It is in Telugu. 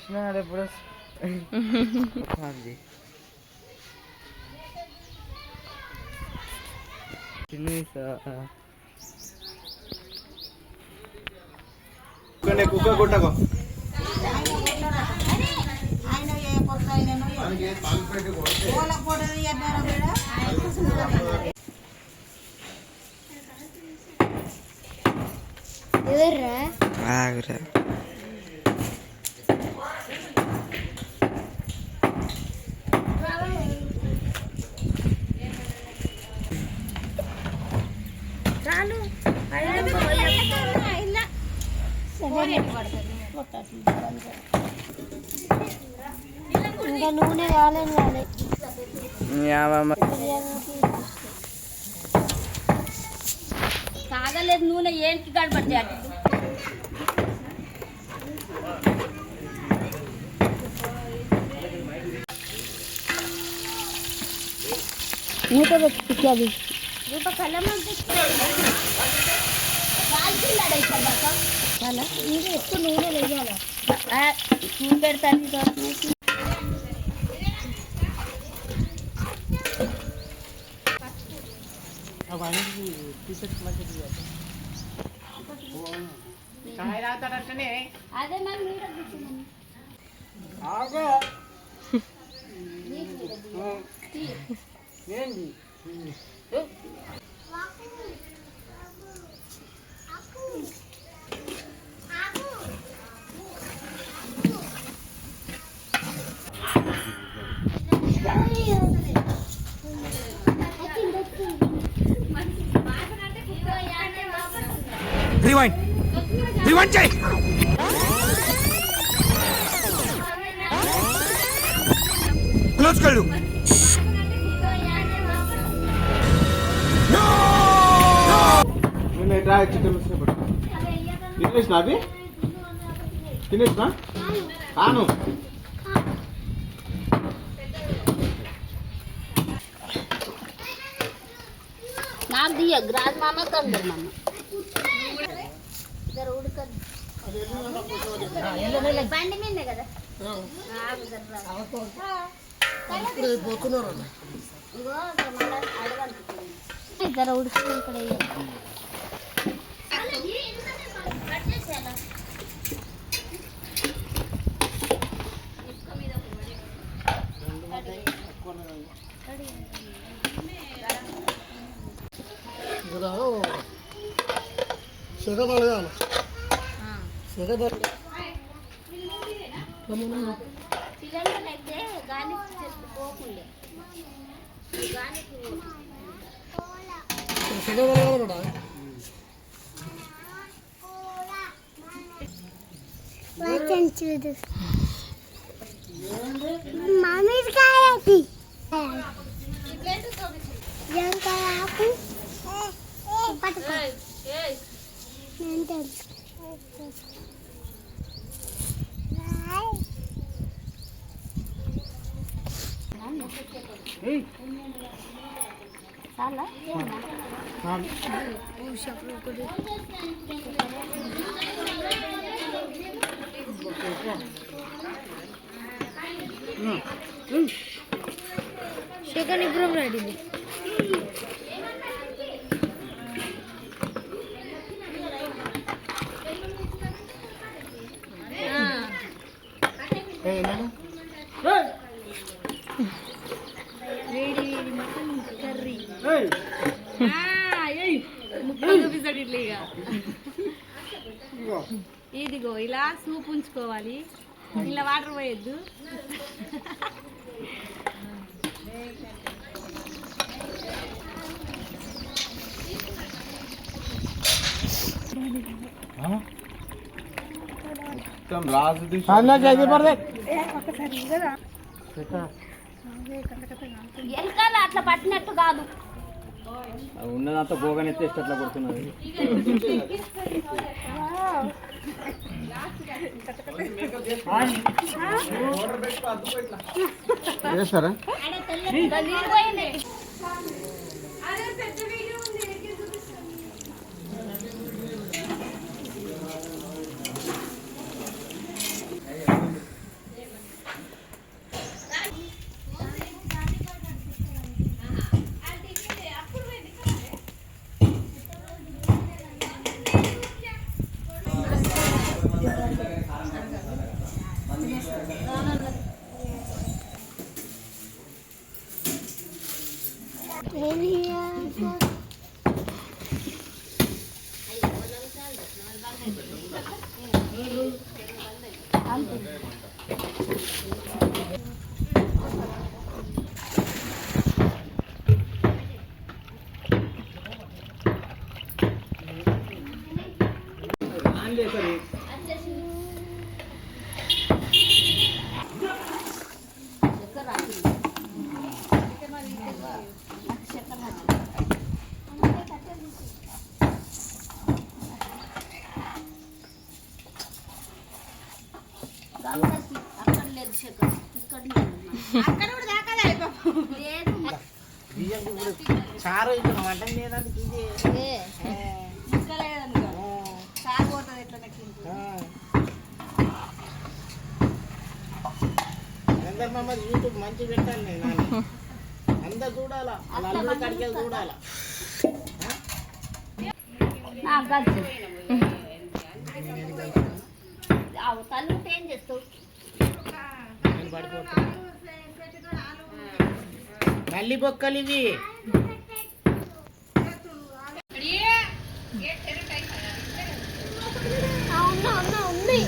కృష్ణ ఎప్పుడు కుక్క కొట్టకో ఆగురా ఇంకా నూనె కాలేదు తాగలేదు నూనె ఏంటి గడపడితే అటు మూత పెట్టి అది ఎక్కువ నూనె వేయాలి నూనె పెడతాను అదే మరి రివైండ్ రివైండ్ చేయి క్లోజ్ కళ్ళు తినేసినా అవి తినేసినా కాను నాకు దియ గ్రాజ్ మామ కందరు మామ ఇద్దరు ఉడకదు బండి మీదే కదా ఇద్దరు ఉడుకుతుంది ఇక్కడ పిల్లలైతే గాలి పోకుండే మామిడికాయ చాలా সেখানে পুরো রেডি ఇదిగో ఇలా సూప్ ఉంచుకోవాలి ఇలా వాటర్ పోయొద్దు ఎలకాల అట్లా పట్టినట్టు కాదు ఉన్నదంతా పోగనెత్తేస్తే అట్లా కొడుతున్నది చేస్తారా అక్కడ కూడా దాకాలే లేదు చారు ఇక్కడ మటన్ చేయడానికి ఇది ముక్కలేదనుకో సాగు పోతుంది ఎట్లా అందరు మమ్మల్ని యూట్యూబ్ మంచి పెట్టాలి నేను అందరు చూడాలా వాళ్ళ అల్లుడి కడిగే చూడాలా తల్లి ఏం చేస్తావు? నేను పడిపోతాను మళ్ళీ బొక్కలు ఇవి ఉంది